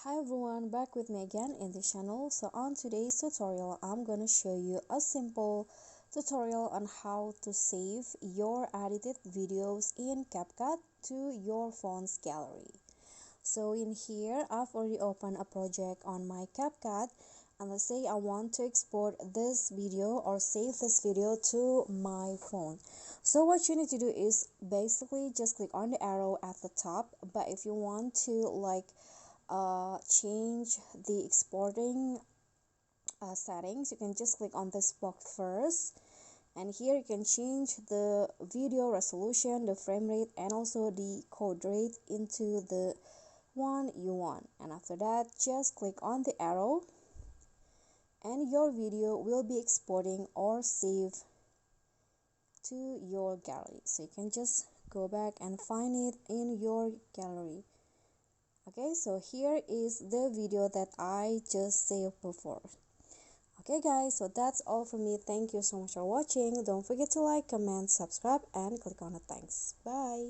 Hi everyone, back with me again in the channel. So on today's tutorial, I'm gonna show you a simple tutorial on how to save your edited videos in Capcut to your phone's gallery. So in here, I've already opened a project on my Capcut, and let's say I want to export this video or save this video to my phone. So what you need to do is basically just click on the arrow at the top, but if you want to change the exporting settings, you can just click on this box first, and here you can change the video resolution, the frame rate, and also the code rate into the one you want. And after that, just click on the arrow and your video will be exporting or save to your gallery. So you can just go back and find it in your gallery. Okay, so here is the video that I just saved before. Okay guys, so that's all from me. Thank you so much for watching. Don't forget to like, comment, subscribe, and click on the thanks. Bye.